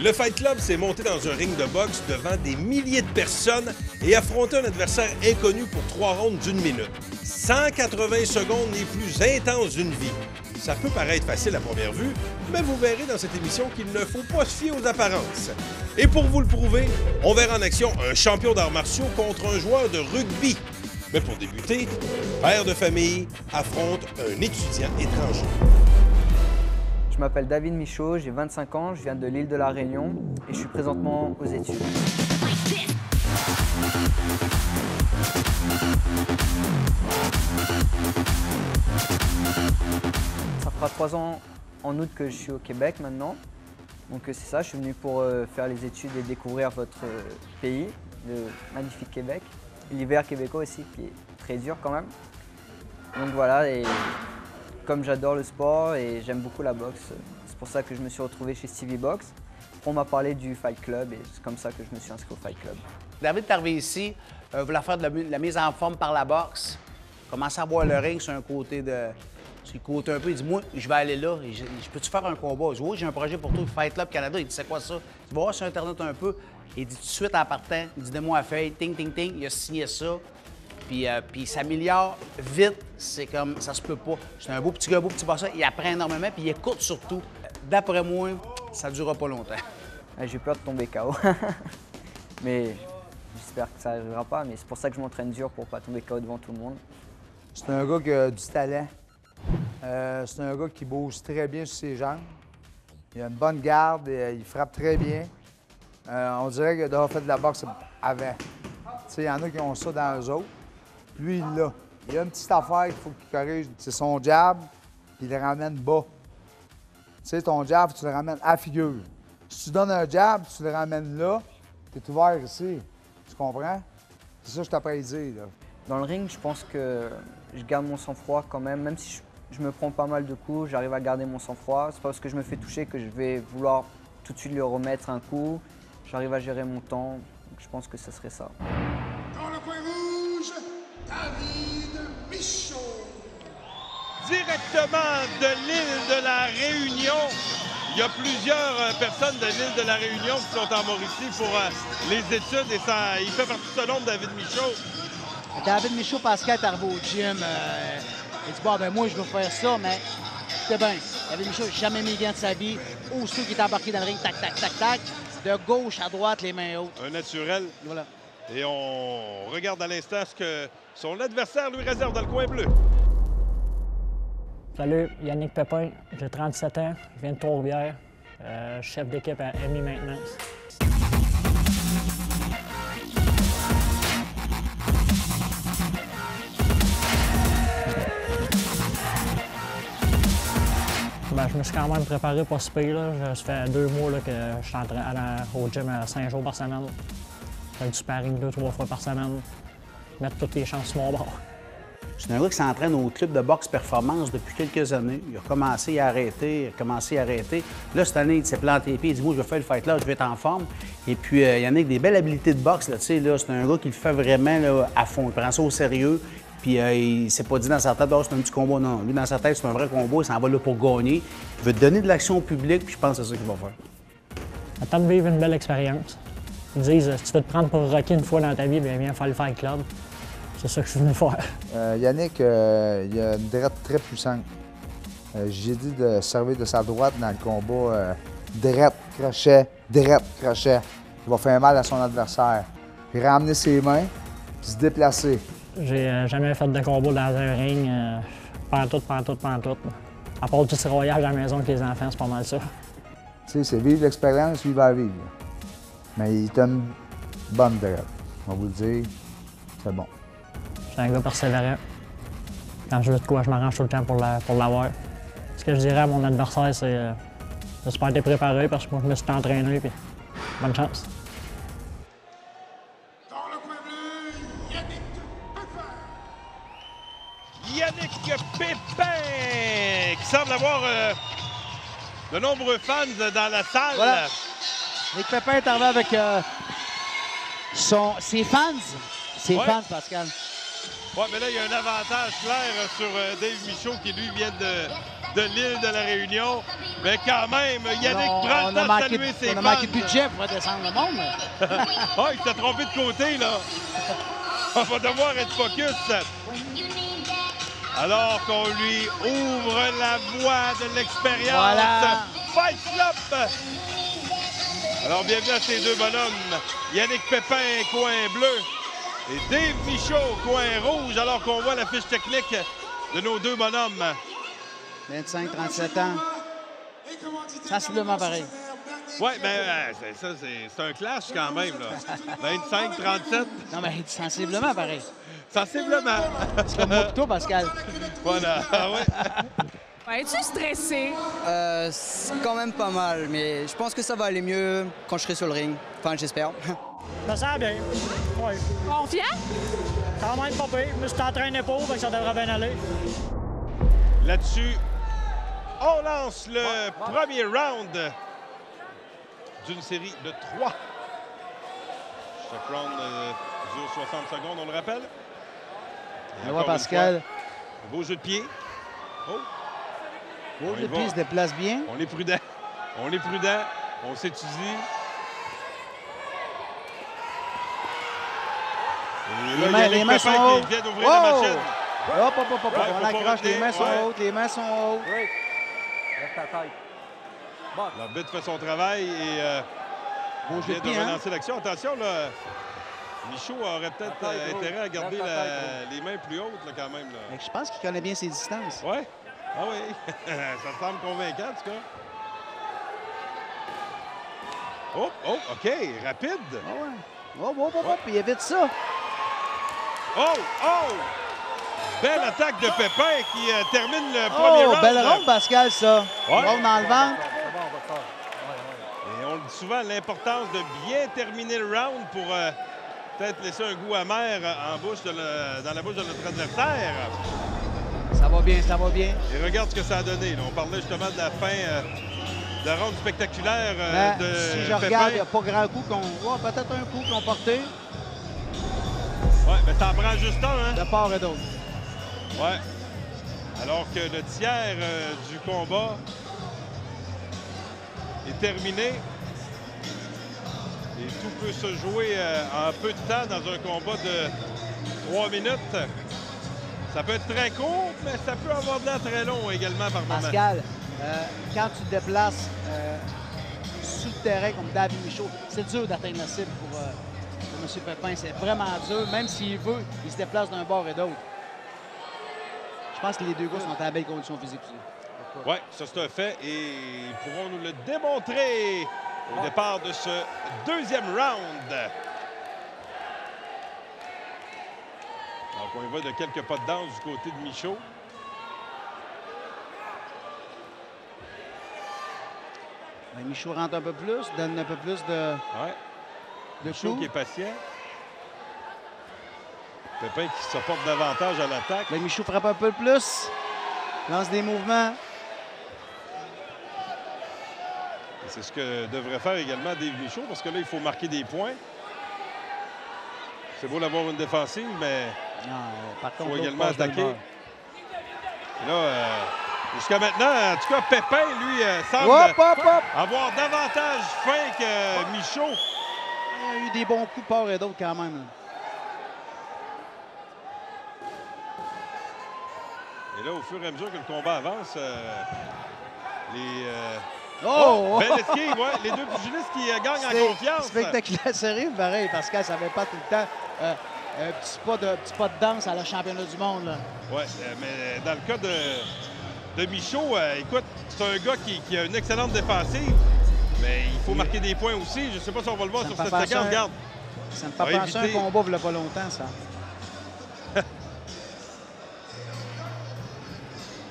Le Fight Club s'est monté dans un ring de boxe devant des milliers de personnes et affronté un adversaire inconnu pour 3 rounds d'1 minute. 180 secondes les plus intenses d'une vie. Ça peut paraître facile à première vue, mais vous verrez dans cette émission qu'il ne faut pas se fier aux apparences. Et pour vous le prouver, on verra en action un champion d'arts martiaux contre un joueur de rugby. Mais pour débuter, père de famille affronte un étudiant étranger. Je m'appelle David Michaud, j'ai 25 ans, je viens de l'île de la Réunion et je suis présentement aux études. Ça fera 3 ans en août que je suis au Québec maintenant. Donc c'est ça, je suis venu pour faire les études et découvrir votre pays, le magnifique Québec. L'hiver québécois aussi qui est très dur quand même. Donc voilà, et comme j'adore le sport et j'aime beaucoup la boxe, c'est pour ça que je me suis retrouvé chez Stevie Box. On m'a parlé du Fight Club et c'est comme ça que je me suis inscrit au Fight Club. David est arrivé ici, voulait faire de la mise en forme par la boxe, commencer à voir le ring sur un côté de... Sur le côté un peu, il dit « Moi, je vais aller là, je peux-tu faire un combat? » Je dis « Oui, j'ai un projet pour toi, Fight Club Canada. » Il dit « C'est quoi ça? » Tu vas voir sur Internet un peu. Il dit tout de suite en partant, il dit « Donne-moi la feuille, ting, ting, ting. » Il a signé ça. Puis il s'améliore vite, c'est comme, ça se peut pas. C'est un beau petit gars, beau petit bosseur, il apprend énormément, puis il écoute surtout. D'après moi, ça ne durera pas longtemps. J'ai peur de tomber KO, mais j'espère que ça n'arrivera pas, mais c'est pour ça que je m'entraîne dur pour ne pas tomber KO devant tout le monde. C'est un gars qui a du talent. C'est un gars qui bouge très bien sur ses jambes. Il a une bonne garde, et, il frappe très bien. On dirait qu'il a déjà fait de la boxe avant. Il y en a qui ont ça dans eux autres. Lui, il l'a. Il y a une petite affaire qu'il faut qu'il corrige. C'est son jab, puis il le ramène bas. Tu sais, ton jab, tu le ramènes à figure. Si tu donnes un jab, tu le ramènes là, tu es ouvert ici. Tu comprends? C'est ça que je t'apprends à dire, là. Dans le ring, je pense que je garde mon sang-froid quand même si je me prends pas mal de coups, j'arrive à garder mon sang-froid. C'est pas parce que je me fais toucher que je vais vouloir tout de suite lui remettre un coup. J'arrive à gérer mon temps, donc je pense que ce serait ça. Dans le coin rouge, David Michaud. Directement de l'île de la Réunion. Il y a plusieurs personnes de l'île de la Réunion qui sont en Mauricie pour les études et ça, il fait partie de ce nombre, David Michaud. David Michaud, Pascal est arrivé au gym. Il dit, bon, ben moi, je veux faire ça, mais c'était bien. David Michaud n'a jamais mis les gants de sa vie. Aussitôt qu'il est embarqué dans le ring, tac, tac, tac, tac. De gauche à droite, les mains hautes. Un naturel. Voilà. Et on regarde à l'instant ce que son adversaire lui réserve dans le coin bleu. Salut, Yannick Pépin, j'ai 37 ans, je viens de Trois-Rivières, chef d'équipe à MI Maintenance. Ben, je me suis quand même préparé pour ce pays. Ça fait 2 mois là, que je suis au gym 5 jours par semaine. Je fais du sparring 2-3 fois par semaine. Mettre toutes les chances sur mon bord. C'est un gars qui s'entraîne au club de boxe performance depuis quelques années. Il a commencé à arrêter, Là, cette année, il s'est planté les pieds. Il dit « Moi, je vais faire le fight là, je vais être en forme. » Et puis, il y en a avec des belles habiletés de boxe. Là, c'est un gars qui le fait vraiment là, à fond. Il prend ça au sérieux. Puis il s'est pas dit dans sa tête, oh, c'est un petit combat. Non, lui, dans sa tête, c'est un vrai combat. Il s'en va là pour gagner. Il veut donner de l'action au public, puis je pense que c'est ça qu'il va faire. Attends de vivre une belle expérience. Ils disent, si tu veux te prendre pour Rocky une fois dans ta vie, bien, viens faire le Fight Club. C'est ça que je suis venu faire. Yannick, il a une droite très puissante. J'ai dit de servir de sa droite dans le combat. Droite, crochet, droite, crochet. Il va faire mal à son adversaire. Puis ramener ses mains, puis se déplacer. J'ai jamais fait de combat dans un ring. Pantoute. À part du tiroyage à la maison avec les enfants, c'est pas mal ça. Tu sais, c'est vivre l'expérience, vivre à vivre. Mais il est une bonne droite. On va vous le dire, c'est bon. Je suis un gars persévérant. Quand je veux de quoi, je m'arrange tout le temps pour l'avoir. Ce que je dirais à mon adversaire, c'est j'espère que t'es préparé parce que moi, je me suis entraîné, puis bonne chance. Dans le coin bleu, Yannick Pépin. Yannick Pépin, qui semble avoir de nombreux fans dans la salle. Voilà. Yannick Pépin est arrivé avec ses fans. Ses fans, Pascal. Oui, mais là, il y a un avantage clair sur Dave Michaud qui, lui, vient de l'île de la Réunion. Mais quand même, Yannick prend le temps de saluer ses fans. On a manqué de budget pour descendre le monde. Oh, il s'est trompé de côté, là. On va devoir être focus. Alors qu'on lui ouvre la voie de l'expérience. Voilà. Fight Club! Alors, bienvenue à ces deux bonhommes. Yannick Pépin, coin bleu, et Dave Michaud, coin rouge, alors qu'on voit la fiche technique de nos deux bonhommes. 25-37 ans. Sensiblement pareil. Oui, bien, c'est un clash quand même, là. 25-37. Non, mais sensiblement pareil. Sensiblement. C'est comme moi pour toi, Pascal. Voilà, ah ouais. Es-tu stressé? C'est quand même pas mal, mais je pense que ça va aller mieux quand je serai sur le ring. Enfin, j'espère. Ça sent bien. Oui. Confiant? Quand même pas pire. Je me suis entraîné pour, fait que ça devrait bien aller. Là-dessus, on lance le premier round d'une série de 3. Chaque round dure 60 secondes, on le rappelle. Et On encore voit une Pascal. fois, un beau jeu de pied. Oh, Oh, On y le va. pied se déplace bien. on est prudent. On est prudent. On s'étudie. Et là, Yannick Les mains Pépin sont qui hautes. vient d'ouvrir la machine. Hop, hop, hop, hop. Ouais, On faut pas accroche. Les retenir, mains sont ouais. hautes. Les mains sont hautes. Lève ta taille. L'arbitre fait son travail et Beau jeu vient de de pied, hein? relancer l'action. Attention, là, Michaud aurait peut-être intérêt à garder les mains plus hautes, là, quand même. Là. Je pense qu'il connaît bien ses distances. Ouais? Ah oui. Ça semble convaincant, en tout cas. Oh, oh, OK. Rapide. Ah ouais. Hop, hop, hop, hop. Il évite ça. Oh, oh! Belle attaque de Pépin qui termine le premier Oh, round. belle ronde, Pascal, ça. Ouais. Ronde dans le ventre. Et on le dit souvent, l'importance de bien terminer le round pour peut-être laisser un goût amer en bouche dans la bouche de notre adversaire. Ça va bien, ça va bien. Et regarde ce que ça a donné. Là. On parlait justement de la fin de la ronde spectaculaire Mais de si je Pépin. regarde, il n'y a pas grand coup qu'on voit. Peut-être un coup qu'ils ont porté Ouais, mais ça en prend juste un, hein? de part et d'autre. Ouais. Alors que le tiers du combat est terminé. Et tout peut se jouer en peu de temps dans un combat de 3 minutes. Ça peut être très court, mais ça peut avoir de l'air très long également par moment. Pascal, quand tu te déplaces sous le terrain comme David Michaud, c'est dur d'atteindre la cible pour M. Pépin. C'est vraiment dur. Même s'il veut, il se déplace d'un bord et d'autre. Je pense que les deux gars sont en belle condition physique aussi. Oui, ça c'est un fait et ils pourront nous le démontrer au départ de ce deuxième round. Donc on y va de quelques pas de danse du côté de Michaud. Ben, Michaud rentre un peu plus, donne un peu plus de Michaud coups. qui est patient. Pépin qui se porte davantage à l'attaque. Ben, Michaud frappe un peu plus, lance des mouvements. C'est ce que devrait faire également Dave Michaud parce que là, il faut marquer des points. C'est beau d'avoir une défensive, mais Non, par il contre, faut l'autre également passe dans le attaquer. beurre. Et là, jusqu'à maintenant, en tout cas, Pépin, lui, semble Hop, hop, hop! avoir davantage faim que Michaud. Il y a eu des bons coups part et d'autre quand même. Là. Et là, au fur et à mesure que le combat avance, Oh! belle esquive, ouais. Les deux pugilistes qui gagnent en confiance. Spectaculaire, sérieux, pareil. Pascal, ça ne fait pas tout le temps. Un petit pas de danse à la championnat du monde. Là. Oui, mais dans le cas de Michaud, écoute, c'est un gars qui a une excellente défensive, mais il faut marquer des points aussi. Je ne sais pas si on va le voir Ça sur me cette fait séquence. penser Regarde. Ça me fait va penser à un éviter. combat il n'y a pas longtemps, ça.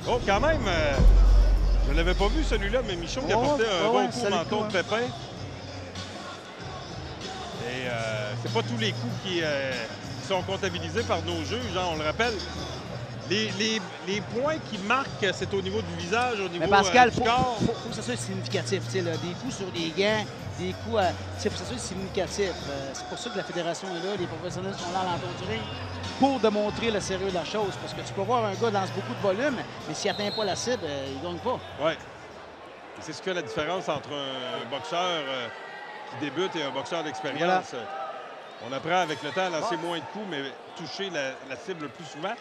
Oh, quand même, je ne l'avais pas vu celui-là, mais Michaud qui a porté un bon coup au menton de Pépin. Et c'est pas tous les coups qui sont comptabilisés par nos juges, hein, on le rappelle. Les points qui marquent, c'est au niveau du visage, au niveau Mais Pascal, du faut corps. que ça soit significatif. Tu sais, là, des coups sur des gants, des coups à... Il faut que ça soit significatif. C'est pour ça que la fédération est là, les professionnels sont là à l'entour du ring, pour démontrer le sérieux de la chose. Parce que tu peux voir un gars lance beaucoup de volume, mais s'il n'atteint pas la cible, il ne gagne pas. Oui. C'est ce qui fait la différence entre un boxeur qui débute et un boxeur d'expérience. Voilà. On apprend avec le temps à lancer moins de coups, mais toucher la cible le plus souvent.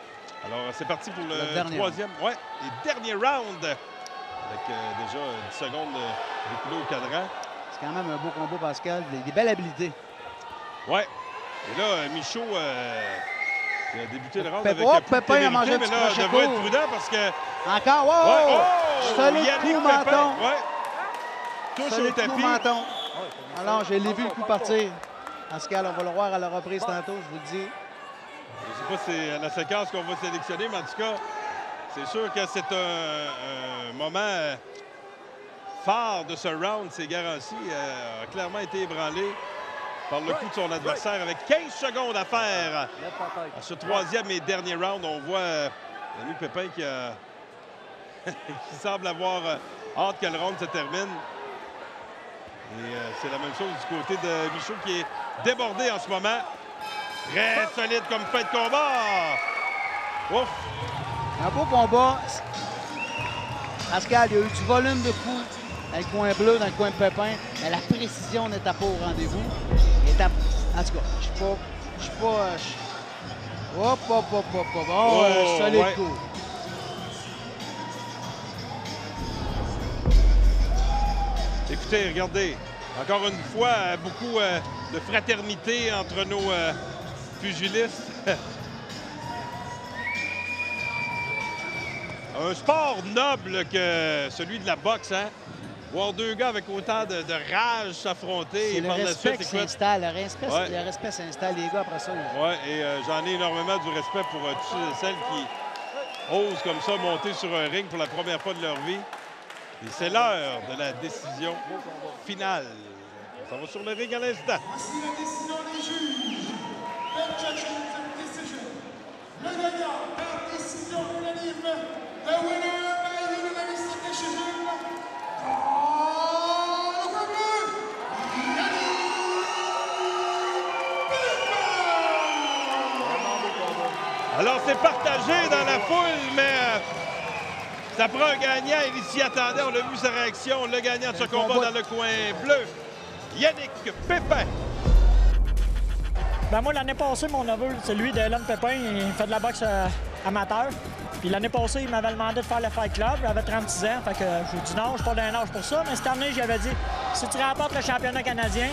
Alors, c'est parti pour le troisième et dernier round. Avec déjà 10 secondes de reculé au cadran. C'est quand même un beau combat, Pascal. Des belles habiletés. Ouais. Et là, Michaud il a débuté le round avec Pépin a mangé un mais petit là, crochet devrait être court. prudent parce que... Encore, wow! Ouais, oh! Solide Yannick coup Pépin, menton. touche Solide au tapis. coup menton. Alors, je l'ai vu le coup partir. Pascal, on va le voir à la reprise tantôt, je vous le dis. Je ne sais pas si c'est la séquence qu'on va sélectionner, mais en tout cas, c'est sûr que c'est un moment phare de ce round. C'est garanti. A clairement été ébranlé par le coup de son adversaire avec 15 secondes à faire. À ce troisième et dernier round, on voit Yannick Pépin qui semble avoir hâte que le round se termine. Et c'est la même chose du côté de Michaud qui est débordé en ce moment. Très solide comme fin de combat. Ouf! Un beau combat. Pascal, il y a eu du volume de coups dans le coin bleu, dans le coin de Pépin, mais la précision n'était pas au rendez-vous. En tout cas, je suis pas... Hop, hop, hop, hop, hop. Oh, solide coup. Écoutez, regardez, encore une fois, beaucoup de fraternité entre nos pugilistes. Un sport noble que celui de la boxe, hein? Voir deux gars avec autant de rage s'affronter. C'est le respect qui s'installe. Le respect s'installe, les gars, après ça. Oui, et j'en ai énormément du respect pour tous ceux et celles qui osent comme ça monter sur un ring pour la première fois de leur vie. Et c'est l'heure de la décision finale. On s'en va sur le ring à l'instant. Voici la décision des juges. The judges decision. Le gagnant par décision unanime. The winner by unanimous decision. Alors, c'est partagé dans la foule, mais ça prend un gagnant. Il s'y attendait. On a vu sa réaction. Le gagnant de ce combat dans le coin bleu, Yannick Pépin. Ben moi, l'année passée, mon neveu, c'est lui de Hélène Pépin. Il fait de la boxe amateur. Puis l'année passée, il m'avait demandé de faire le Fight Club. J'avais 36 ans. Fait que j'ai dit non, je suis pas d'un âge pour ça. Mais cette année, j'avais dit, si tu remportes le championnat canadien,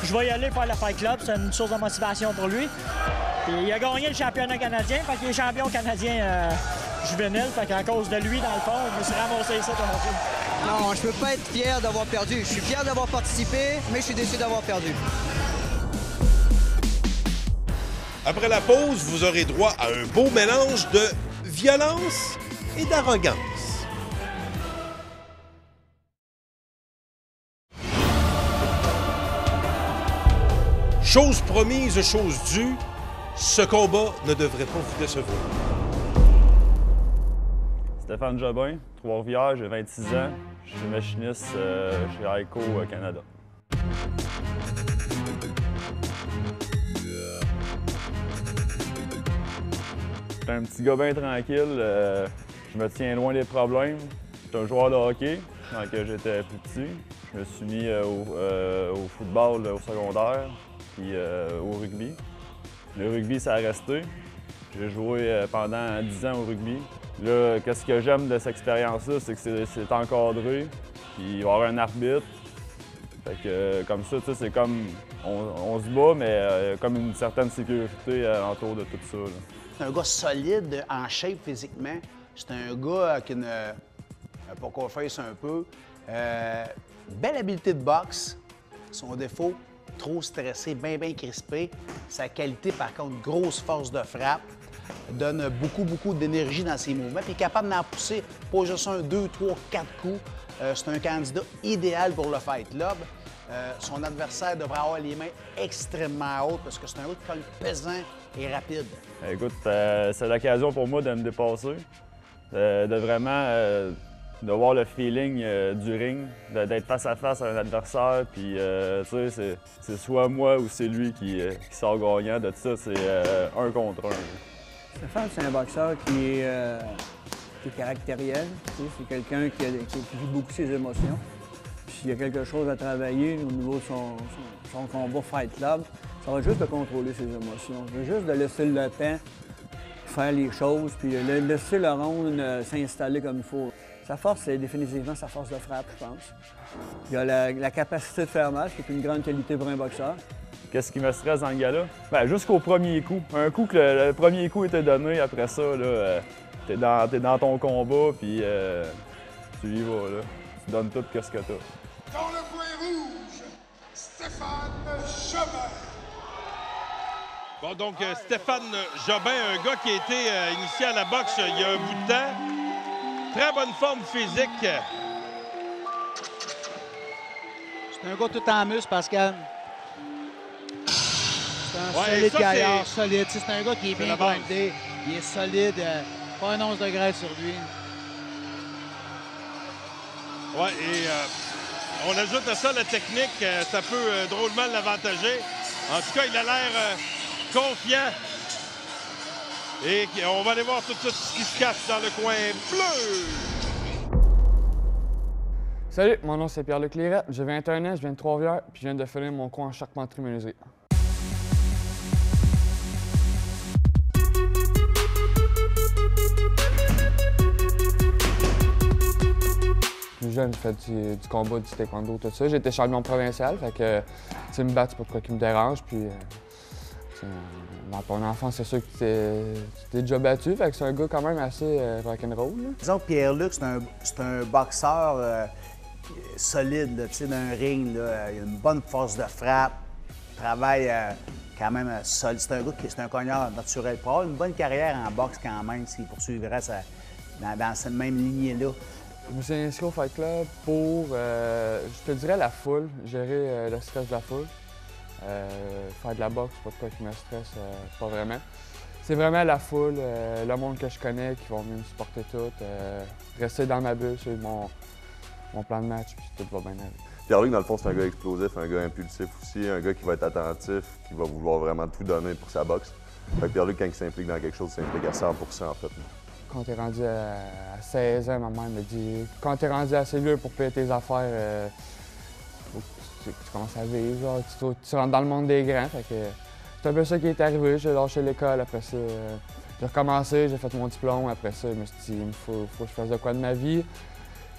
je vais y aller faire le Fight Club. C'est une source de motivation pour lui. Puis il a gagné le championnat canadien. Fait qu'il est champion canadien juvénile. Fait qu'à cause de lui, dans le fond, je me suis ramassé ça aujourd'hui. Non, je peux pas être fier d'avoir perdu. Je suis fier d'avoir participé, mais je suis déçu d'avoir perdu. Après la pause, vous aurez droit à un beau mélange de violence et d'arrogance. Chose promise, chose due, ce combat ne devrait pas vous décevoir. Stéphane Jobin, Trois-Rivières, j'ai 26 ans. Je suis machiniste chez Ico Canada. Je suis un petit gars bien tranquille. Je me tiens loin des problèmes. Je suis un joueur de hockey quand j'étais plus petit. Je me suis mis au football au secondaire puis au rugby. Le rugby, ça a resté. J'ai joué pendant 10 ans au rugby. Là, qu'est-ce que j'aime de cette expérience-là, c'est que c'est encadré, puis il va y avoir un arbitre. Fait que comme ça, tu sais, c'est comme, on se bat, mais comme une certaine sécurité autour de tout ça. Là. C'est un gars solide, en shape physiquement. C'est un gars qui a un poker face un peu. Belle habileté de boxe. Son défaut, trop stressé, bien crispé. Sa qualité, par contre, grosse force de frappe. Donne beaucoup d'énergie dans ses mouvements. Puis est capable d'en pousser pas juste 1, 2, 3, 4 coups. C'est un candidat idéal pour le Fight Club. Son adversaire devrait avoir les mains extrêmement hautes parce que c'est un gars qui cogne pesant et rapide. Écoute, c'est l'occasion pour moi de me dépasser, de vraiment de voir le feeling du ring, d'être face à face à un adversaire. Puis, tu sais, c'est soit moi ou c'est lui qui sort gagnant. De tout ça, c'est un contre un. Stéphane, c'est un boxeur qui est qui est caractériel. C'est quelqu'un qui vit beaucoup ses émotions. S'il y a quelque chose à travailler au niveau de son combat Fight Club, ça va juste de contrôler ses émotions. Juste de laisser le temps faire les choses, puis laisser le round s'installer comme il faut. Sa force, c'est définitivement sa force de frappe, je pense. Il a la capacité de faire mal, qui est une grande qualité pour un boxeur. Qu'est-ce qui me stresse dans le gars-là? Bien, jusqu'au premier coup. Un coup que le premier coup était donné, après ça, t'es dans ton combat, puis tu y vas, là. Tu donnes tout ce que t'as. Dans le coin rouge, Stéphane Jobin. Bon, donc Stéphane Jobin, un gars qui a été initié à la boxe il y a un bout de temps. Très bonne forme physique. C'est un gars tout en muscle, Pascal. C'est un solide gaillard, solide. C'est un gars qui est bien grindé. Il est solide. Pas un once de graisse sur lui. Ouais, et on ajoute à ça la technique. Ça peut drôlement l'avantager. En tout cas, il a l'air confiant. Et on va aller voir tout de suite ce qui se cache dans le coin bleu. Salut, mon nom c'est Pierre-Luc Lirette, j'ai 21 ans, je viens de Trois-Rivières, puis je viens de finir mon cours en charpenterie-menuiserie. Plus jeune, j'ai fait du combat, du taekwondo, tout ça. J'étais champion provincial, fait que me battre, c'est pas de quoi qui me dérange, puis dans ton enfance, c'est sûr que tu t'es déjà battu, fait que c'est un gars quand même assez rock'n'roll. Disons que Pierre-Luc, c'est un boxeur solide, dans un ring. Là. Il a une bonne force de frappe, il travaille quand même solide. C'est un gars qui est un cogneur naturel. Il pourrait avoir une bonne carrière en boxe quand même s'il poursuivrait dans cette même lignée-là. Je me suis inscrit au Fight Club pour, je te dirais, la foule, gérer le stress de la foule. Faire de la boxe, pas de quoi qui me stresse, pas vraiment. C'est vraiment la foule, le monde que je connais qui vont venir me supporter tout, rester dans ma bulle, suivre mon plan de match, puis tout va bien aller. Pierre-Luc, dans le fond, c'est un gars explosif, un gars impulsif aussi, un gars qui va être attentif, qui va vouloir vraiment tout donner pour sa boxe. Fait que Pierre-Luc, quand il s'implique dans quelque chose, il s'implique à 100 en fait. Quand t'es rendu à 16 ans, ma mère me dit « Quand t'es rendu assez vieux pour payer tes affaires, faut que tu commences à vivre, genre, tu rentres dans le monde des grands. » Fait que c'est un peu ça qui est arrivé. J'ai lâché l'école, après ça, j'ai recommencé, j'ai fait mon diplôme. Après ça, je me suis dit « Il faut que je fasse de quoi de ma vie. »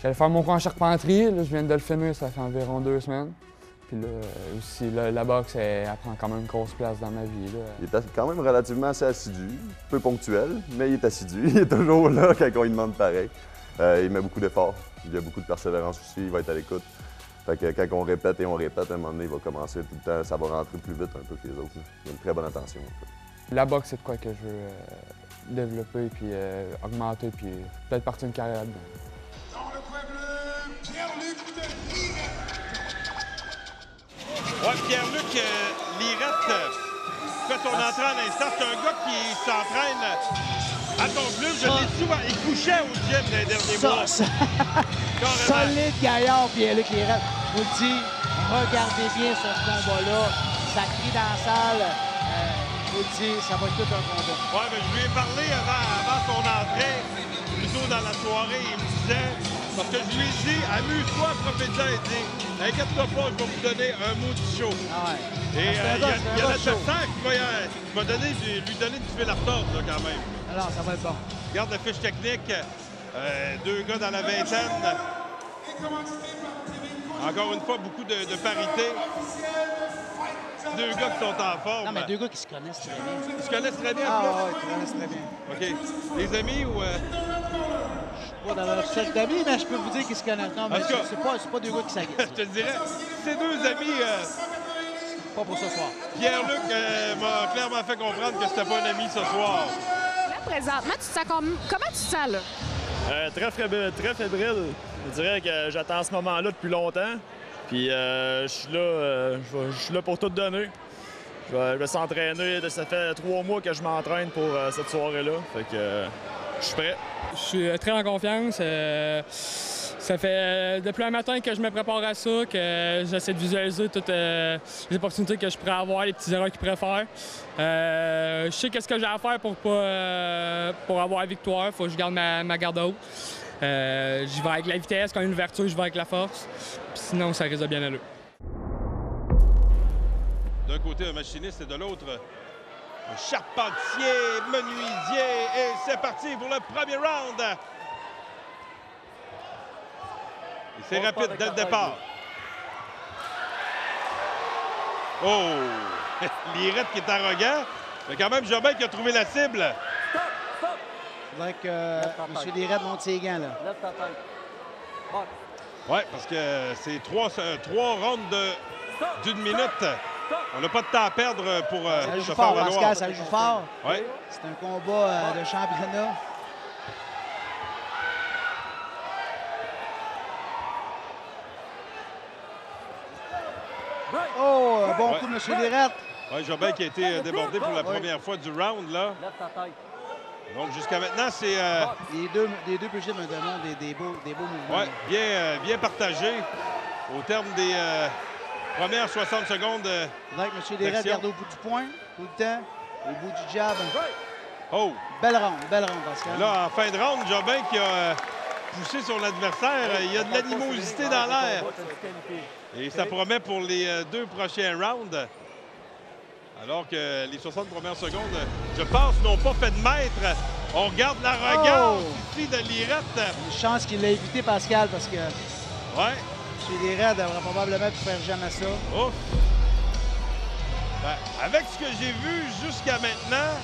J'allais faire mon cours en charpenterie, là, je viens de le finir, ça fait environ 2 semaines. Puis là, aussi, la boxe, elle prend quand même une grosse place dans ma vie. Là. Il est quand même relativement assez assidu, peu ponctuel, mais il est assidu. Il est toujours là quand on lui demande pareil. Il met beaucoup d'efforts, il a beaucoup de persévérance aussi, il va être à l'écoute. Fait que quand on répète et on répète, à un moment donné, il va commencer tout le temps, ça va rentrer plus vite un peu que les autres. Là. Il a une très bonne attention. En fait. La boxe, c'est de quoi que je veux développer, puis augmenter, puis peut-être partir une carrière là-dedans. Dans le coin bleu, Pierre-Luc de Lirette. Ouais, Pierre-Luc Lirette fait son entrée à l'instant. C'est un gars qui s'entraîne à ton club. Je l'ai souvent. Il couchait au gym dans les derniers mois. Solide gaillard, Pierre-Luc Lirette. Je vous le dis, regardez bien ce combat-là. Ça crie dans la salle. Je vous le dis, ça va être tout un combat. Ouais, mais je lui ai parlé avant son entrée, plutôt dans la soirée. Il me disait, parce que je lui ai dit, amuse-toi, profite-en. Il dit, inquiète-toi pas, je vais vous donner un mot de show. Ah ouais. Et il y a l'adversaire qui va lui donner du fil à retordre, là, quand même. Alors, ça va être bon. Regarde la fiche technique. 2 gars dans la vingtaine. Encore une fois, beaucoup de parité. 2 gars qui sont en forme. Non, mais 2 gars qui se connaissent très bien. Ils se connaissent très bien, Ah là? oui, ils se connaissent très bien. OK. Les amis ou... Pas dans leur cercle d'amis, mais je peux vous dire qu'ils se connaissent. Non, mais c'est pas 2 gars qui s'agissent. Je te dirais, ces 2 amis... Pas pour ce soir. Pierre-Luc m'a clairement fait comprendre que c'était pas un ami ce soir. Là, présentement, tu te sens comment tu te sens, là? Très fébrile. Je dirais que j'attends ce moment-là depuis longtemps. Puis je suis là pour tout donner. Je vais s'entraîner. Ça fait 3 mois que je m'entraîne pour cette soirée-là. Fait que je suis prêt. Je suis très en confiance. Ça fait depuis un matin que je me prépare à ça, que j'essaie de visualiser toutes les opportunités que je pourrais avoir, les petits erreurs qu'ils pourraient faire. Je sais qu'est-ce que j'ai à faire pour avoir la victoire. Il faut que je garde ma garde haute. J'y vais avec la vitesse, quand il y a une ouverture, je vais avec la force. Puis sinon, ça risque de bien aller. D'un côté, un machiniste et de l'autre, un charpentier, menuisier. Et c'est parti pour le premier round. Et c'est rapide dès le départ. Oh! Lirette qui est arrogant. Mais quand même, Jobin qui a trouvé la cible. Il faudrait que M. Lirette monte ses gants, là. Oui, parce que c'est trois rounds d'une minute. On n'a pas de temps à perdre pour ça se joue faire fort, valoir. Pascal, ça joue fort. Ouais. C'est un combat de championnat. Oh, un bon coup de M. Lirette. Oui, Jobin qui a été débordé pour la première fois du round, là. Donc, jusqu'à maintenant, c'est... Les deux pugiles me demandent des beaux mouvements. Oui, bien partagé. Au terme des premières 60 secondes. Faudrait que M. Lirette garde au bout du point, tout le temps, au bout du jab. Oh! Belle ronde, Pascal. Là, en fin de round, Jobin qui a poussé son adversaire. Il y a de l'animosité dans l'air. Et ça promet pour les deux prochains rounds. Alors que les 60 premières secondes, je pense, n'ont pas fait de maître. On regarde l'arrogance ici de Lirette. Une chance qu'il l'a évité, Pascal, parce que... Ouais. M. Lirette devrait probablement pu faire jamais ça. Ouf! Ben, avec ce que j'ai vu jusqu'à maintenant,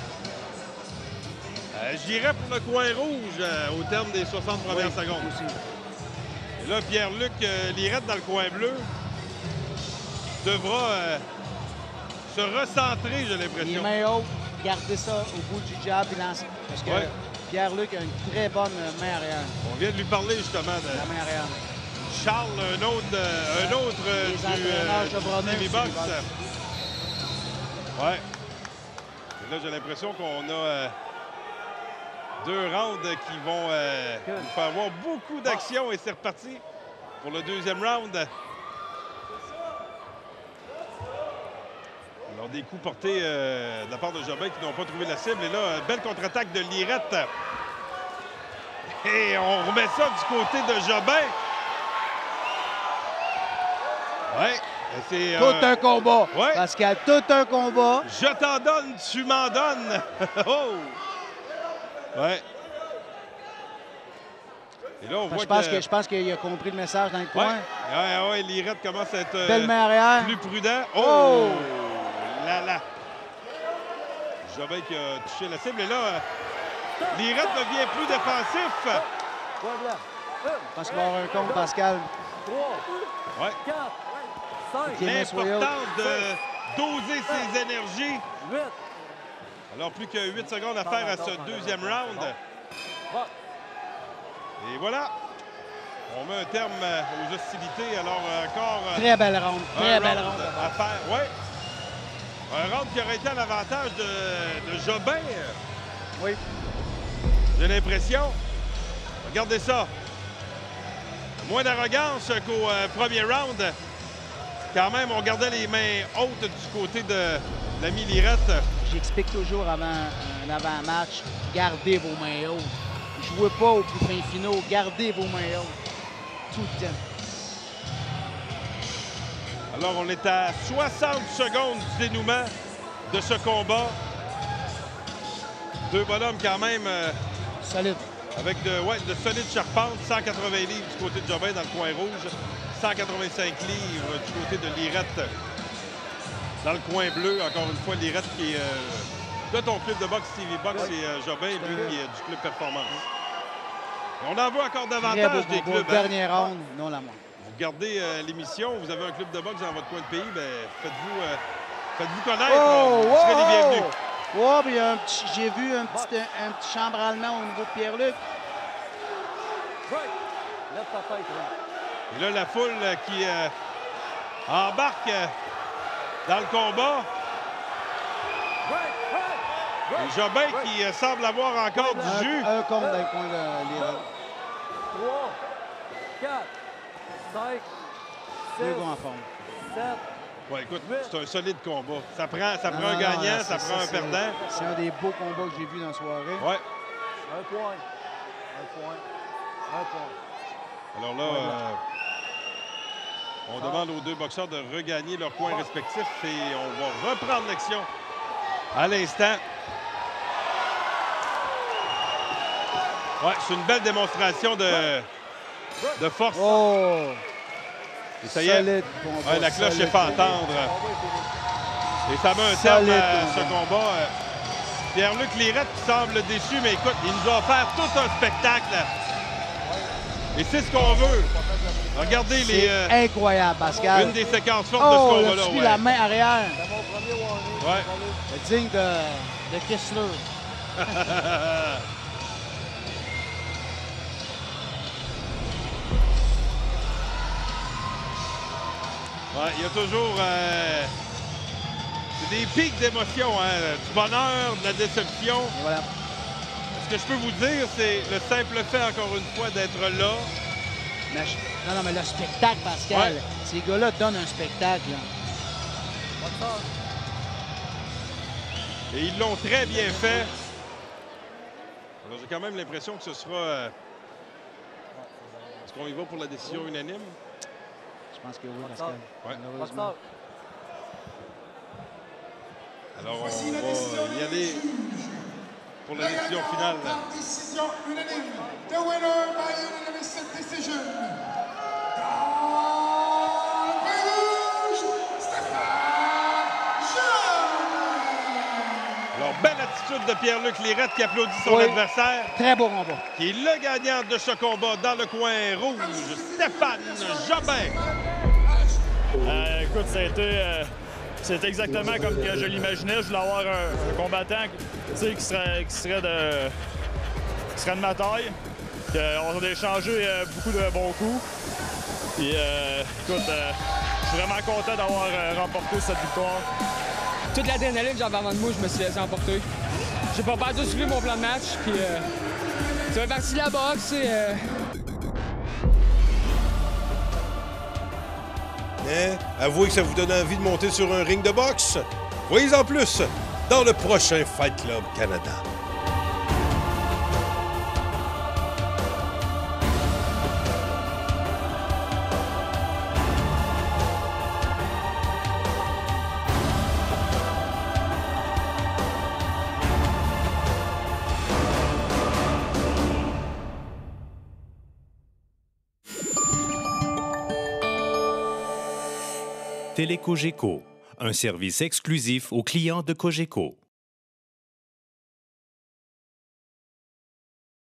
j'irais pour le coin rouge au terme des 60 premières secondes. Aussi. Et là, Pierre-Luc Lirette dans le coin bleu devra se recentrer, j'ai l'impression. Les mains hautes, garder ça au bout du jab et lancer. Parce que Pierre-Luc a une très bonne main arrière. On vient de lui parler justement de la main arrière. Charles, un autre du TV Box. Ouais. Et là, j'ai l'impression qu'on a deux rounds qui vont nous faire avoir beaucoup d'action et c'est reparti pour le deuxième round. Alors, des coups portés de la part de Jobin qui n'ont pas trouvé la cible. Et là, belle contre-attaque de Lirette. Et on remet ça du côté de Jobin. Ouais, c'est... Tout un combat, ouais. Pascal, tout un combat. Je t'en donne, tu m'en donnes. Oh! Ouais. Et là, on voit je pense qu'il a compris le message dans le coin. Ouais, Lirette commence à être belle main arrière. Plus prudent. Oh! Là. Jobin qui a touché la cible. Et là, Lirette devient plus défensif. Je pense qu'il va y avoir un compte, Pascal. Ouais. L'importance de doser ses énergies. Alors, plus que 8 secondes à faire à ce deuxième round. Et voilà. On met un terme aux hostilités. Alors, encore... Très belle ronde. Très belle ronde. À faire, oui. Un round qui aurait été à l'avantage de Jobin. Oui. J'ai l'impression. Regardez ça. Moins d'arrogance qu'au premier round. Quand même, on gardait les mains hautes du côté de l'ami Lirette. J'explique toujours avant un avant-match, gardez vos mains hautes. Jouez pas aux plus fins finaux, gardez vos mains hautes. Tout le temps. Alors, on est à 60 secondes du dénouement de ce combat. Deux bonhommes quand même... solides. Avec de solides charpentes, 180 livres du côté de Jobin dans le coin rouge, 185 livres du côté de Lirette dans le coin bleu. Encore une fois, Lirette qui est de ton club de boxe TV Box et Jobin, lui, qui est du club Performance. Et on en voit encore davantage des clubs. Dernier round, non la moindre. Vous regardez l'émission, vous avez un club de boxe dans votre coin de pays, bien, faites-vous connaître. Vous serez les bienvenus. Oh, puis j'ai vu un petit chambranlement au niveau de Pierre-Luc. Et là, la foule qui embarque dans le combat. Et Jobin qui semble avoir encore du jus. Un compte dans le coin de Lirette. 4, 5, 6, 2 gars en forme. 7. Ouais, écoute, c'est un solide combat. Ça prend un gagnant, ça prend un perdant. C'est un des beaux combats que j'ai vus dans la soirée. Ouais. 1 point. 1 point. 1 point. Alors là, on demande aux deux boxeurs de regagner leurs points respectifs et on va reprendre l'action à l'instant. Ouais, c'est une belle démonstration de force. Oh! Et ça y est, Solide ouais, la cloche est fait entendre. Et ça met un terme à ce combat. Pierre-Luc Lirette qui semble déçu, mais écoute, il nous a offert tout un spectacle. Et c'est ce qu'on veut. Regardez les... incroyable, Pascal. Une des séquences fortes de ce combat-là. Oh, la main arrière. Ouais. Digne de Kessler. Ouais, il y a toujours c'est des pics d'émotion, hein, du bonheur, de la déception. Et voilà. Ce que je peux vous dire, c'est le simple fait, encore une fois, d'être là. Non, mais le spectacle, Pascal. Ouais. Ces gars-là donnent un spectacle. Et ils l'ont très bien fait. Alors, j'ai quand même l'impression que ce sera... Est-ce qu'on y va pour la décision unanime? Je pense que oui, Pascal. Ouais. Malheureusement. Alors, on va y aller pour la décision finale. Par décision unanime. The winner by unanimous decision. Dans le rouge, Stéphane Jean. Alors, belle attitude de Pierre-Luc Lirette qui applaudit son adversaire. Très beau combat. Qui est le gagnant de ce combat dans le coin rouge, Stéphane Jobin. Écoute, c'était exactement comme que je l'imaginais. Je voulais avoir un combattant qui serait de ma taille. On a échangé beaucoup de bons coups. Puis, écoute, je suis vraiment content d'avoir remporté cette victoire. Toute l'adrénaline que j'avais avant de moi, je me suis laissé emporter. J'ai pas perdu de suivre mon plan de match. Puis, ça fait partie de la boxe. Mais avouez que ça vous donne envie de monter sur un ring de boxe? Voyez en plus dans le prochain Fight Club Canada. Télécogeco, un service exclusif aux clients de Cogeco.